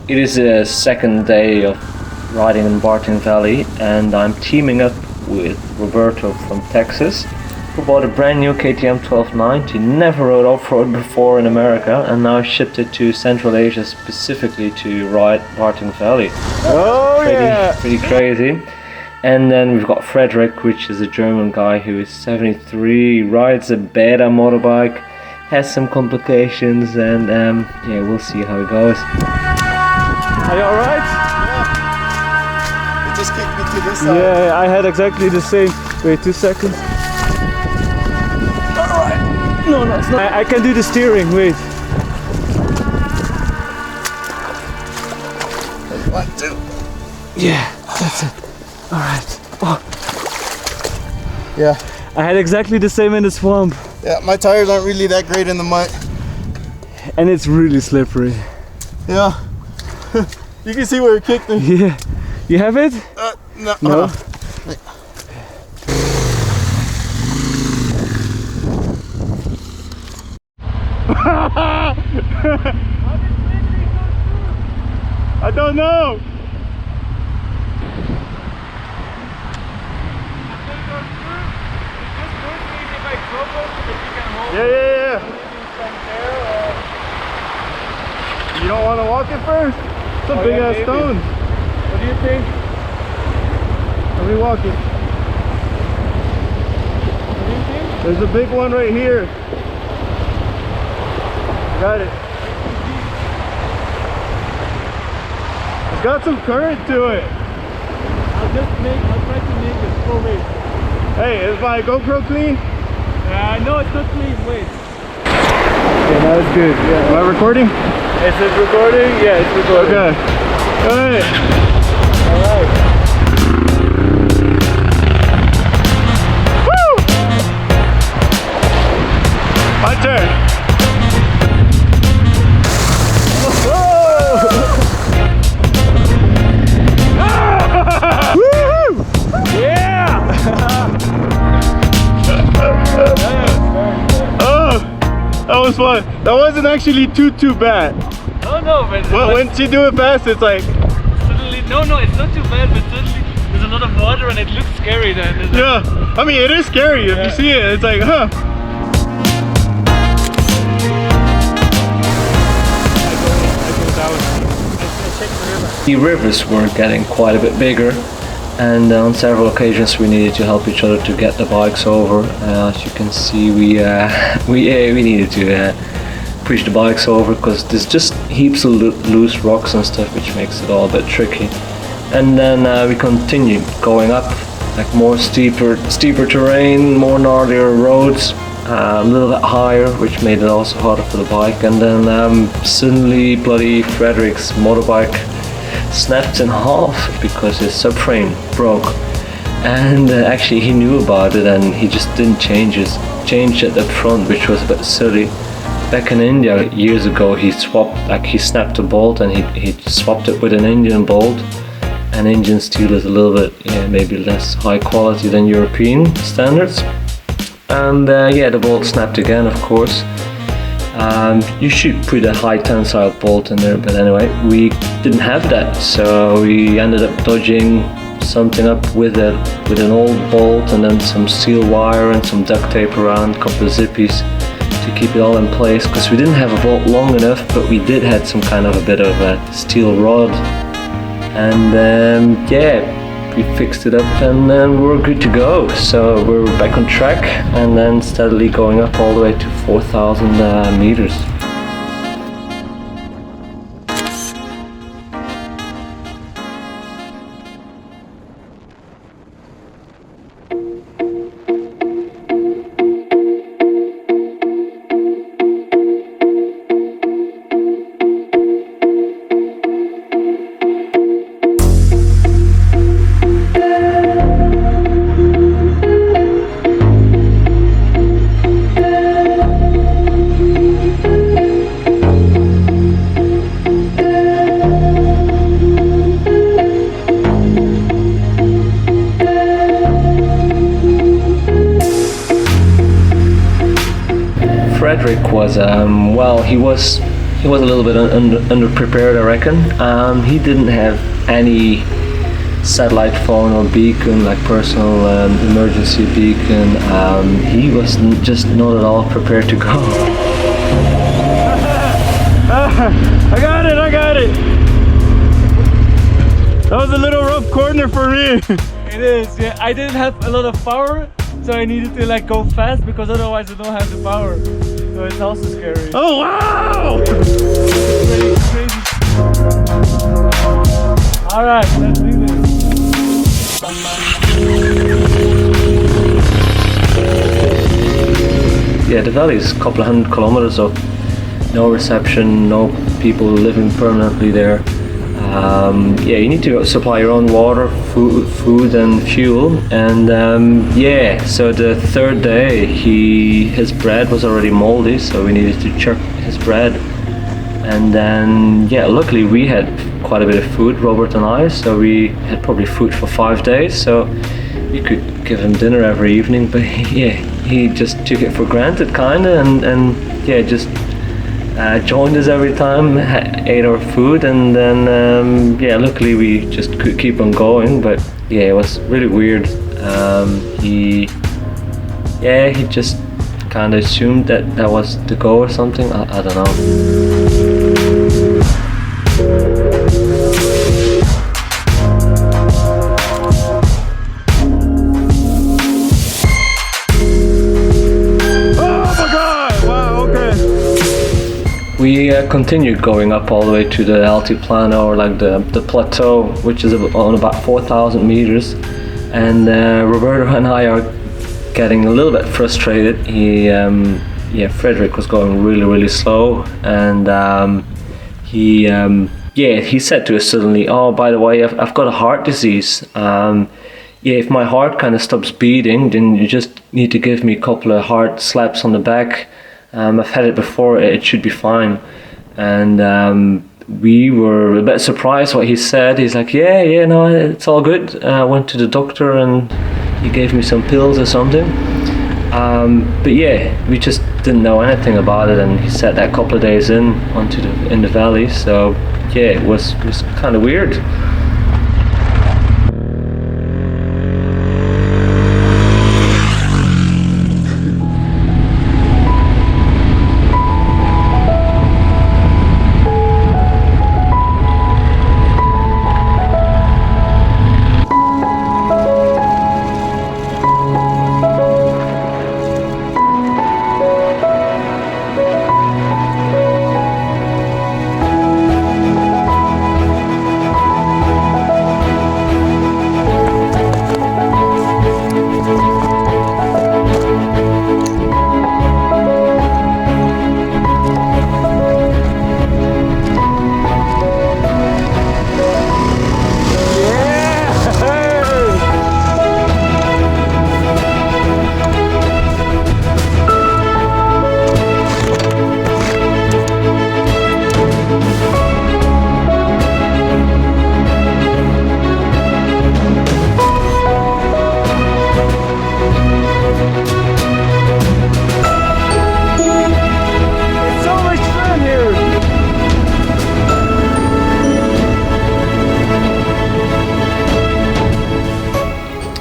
It is a second day of riding in Bartang Valley, and I'm teaming up with Roberto from Texas, who bought a brand new KTM 1290, never rode off-road before in America, and now shipped it to Central Asia specifically to ride Bartang Valley. Oh, Pretty crazy. And then we've got Frederick, which is a German guy who is 73, rides a beta motorbike, has some complications, and yeah, we'll see how it goes. Are you alright? Yeah. It just kicked me to this side. Yeah, I had exactly the same. Wait 2 seconds. Alright. No, that's not. I can do the steering, wait. 1, 2. Yeah, that's it. Alright. Oh. Yeah. I had exactly the same in the swamp. Yeah, my tires aren't really that great in the mud. And it's really slippery. Yeah. You can see where it kicked me. Yeah. You have it? No. No. I don't know. Yeah. You don't want to walk it first? It's a big ass stone. What do you think? Let me walk it. What do you think? There's a big one right here. Got it. It's got some current to it. I'll try to make it slowly. Hey, is my GoPro clean? No, it's not clean. Wait. Okay, now it's good. Yeah. Am I recording? Is it recording? Yeah, it's recording. Okay. Alright. Alright. Woo! My turn. Woo! Yeah! That was fun. That wasn't actually too bad. No, but Once you do it fast, it's like suddenly, no, it's not too bad. But suddenly, there's a lot of water and it looks scary. Then yeah. I mean, it is scary if you see it. It's like, huh? The rivers were getting quite a bit bigger, and on several occasions we needed to help each other to get the bikes over. As you can see, we needed to push the bikes over because there's just heaps of loose rocks and stuff, which makes it all a bit tricky. And then we continued going up, like more steeper terrain, more gnarlier roads, a little bit higher, which made it also harder for the bike. And then suddenly bloody Frederick's motorbike snapped in half because his subframe broke, and actually he knew about it and he just didn't change it at front, which was a bit silly. Back in India years ago, he snapped a bolt and he swapped it with an Indian bolt, and Indian steel is a little bit maybe less high quality than European standards, and the bolt snapped again, of course. You should put a high tensile bolt in there, but anyway, we didn't have that, so we ended up dodging something up with an old bolt and then some steel wire and some duct tape around, a couple of zippies to keep it all in place, because we didn't have a bolt long enough, but we did have some kind of a bit of a steel rod, and we fixed it up and then we're good to go. So we're back on track and then steadily going up all the way to 4,000 meters. Frederick was he was a little bit underprepared, I reckon. He didn't have any satellite phone or beacon, like personal emergency beacon. He was just not at all prepared to go. I got it! That was a little rough corner for me. It is, yeah. I didn't have a lot of power, so I needed to like go fast because otherwise I don't have the power. So it's also scary. Oh wow! It's crazy. Alright, let's do this. Yeah, the valley is a couple of 100 kilometers of no reception, no people living permanently there. Yeah, you need to supply your own water, food and fuel. And yeah, so the third day his bread was already moldy, so we needed to chuck his bread. And then yeah, luckily we had quite a bit of food, Robert and I, so we had probably food for 5 days, so we could give him dinner every evening. But yeah, he just took it for granted kinda, and yeah, just joined us every time, ate our food, and then yeah, luckily we just could keep on going. But yeah, it was really weird. He just kind of assumed that was the go or something. I don't know. We continued going up all the way to the altiplano, or like the plateau, which is on about 4,000 meters. And Roberto and I are getting a little bit frustrated. Frederick was going really slow, and he said to us suddenly, "Oh, by the way, I've got a heart disease. If my heart kind of stops beating, then you just need to give me a couple of hard slaps on the back. I've had it before, it should be fine." And we were a bit surprised what he said. He's like, yeah, no, it's all good. I went to the doctor and he gave me some pills or something. But yeah, we just didn't know anything about it, and he said that a couple of days in the valley. So yeah, it was kind of weird.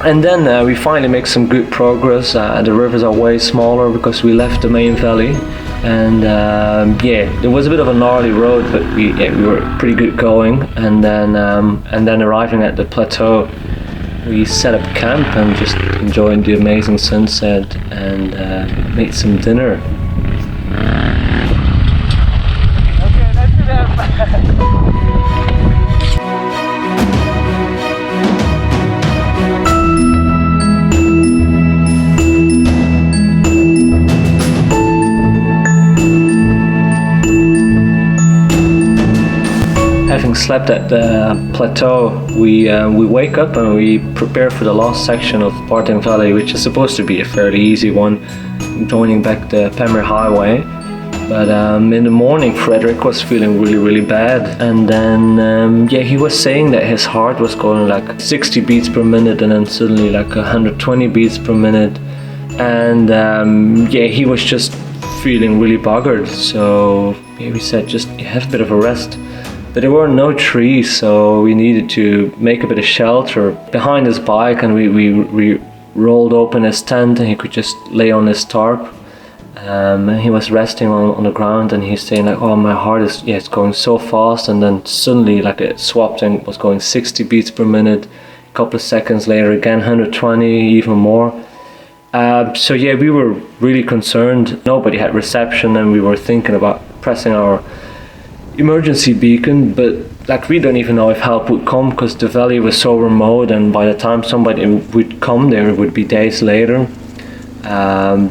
And then we finally make some good progress. The rivers are way smaller because we left the main valley, and it was a bit of a gnarly road, but we were pretty good going. And then arriving at the plateau, we set up camp and just enjoyed the amazing sunset and made some dinner. Okay, let's do that. Having slept at the plateau, we wake up and we prepare for the last section of Bartang Valley, which is supposed to be a fairly easy one, joining back the Pamir highway. But in the morning, Frederick was feeling really bad, and then he was saying that his heart was going like 60 beats per minute, and then suddenly like 120 beats per minute, and he was just feeling really buggered. So yeah, we said just have a bit of a rest. But there were no trees, so we needed to make a bit of shelter behind his bike, and we rolled open his tent and he could just lay on his tarp. And he was resting on the ground, and he's saying like, oh, my heart is, yeah, it's going so fast. And then suddenly like it swapped and was going 60 beats per minute. A couple of seconds later again 120, even more. So yeah, we were really concerned. Nobody had reception, and we were thinking about pressing our emergency beacon, but like we don't even know if help would come, because the valley was so remote, and by the time somebody would come there, it would be days later.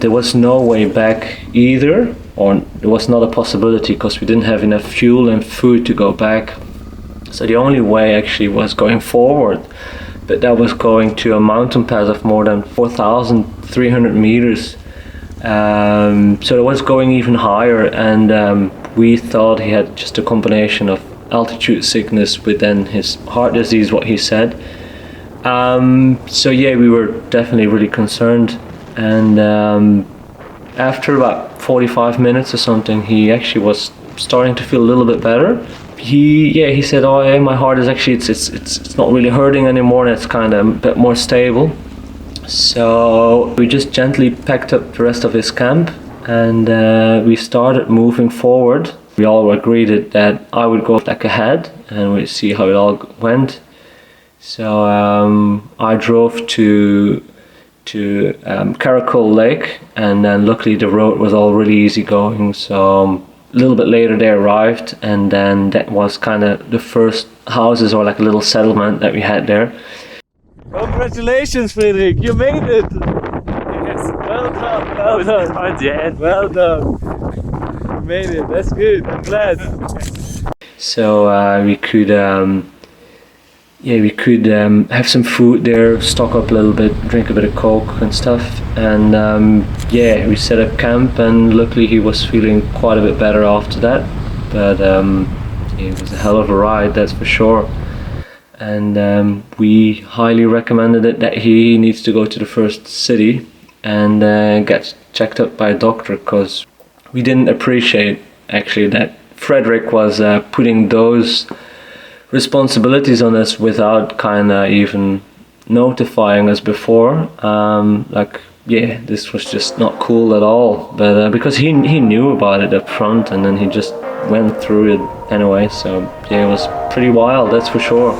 There was no way back either, or there was not a possibility, because we didn't have enough fuel and food to go back. So the only way actually was going forward, but that was going to a mountain pass of more than 4,300 meters. So it was going even higher, and we thought he had just a combination of altitude sickness with then his heart disease, what he said. So yeah, we were definitely really concerned. And after about 45 minutes or something, he actually was starting to feel a little bit better. He said, oh yeah, my heart is actually, it's not really hurting anymore, and it's kind of a bit more stable. So we just gently packed up the rest of his camp, and we started moving forward. We all agreed that I would go back ahead and we'd see how it all went. So I drove to Caracol Lake, and then luckily the road was all really easy going. So a little bit later they arrived, and then that was kind of the first houses, or like a little settlement that we had there. Congratulations, Frederik, you made it! Yes, well done, well done. Not yet. Well done. You made it, that's good, I'm glad. So we could have some food there, stock up a little bit, drink a bit of Coke and stuff, and yeah, we set up camp, and luckily he was feeling quite a bit better after that. But it was a hell of a ride, that's for sure. And we highly recommended it that he needs to go to the first city and get checked up by a doctor, because we didn't appreciate actually that Frederik was putting those responsibilities on us without kind of even notifying us before. Like, yeah, this was just not cool at all. But because he knew about it up front, and then he just went through it anyway. So yeah, it was pretty wild, that's for sure.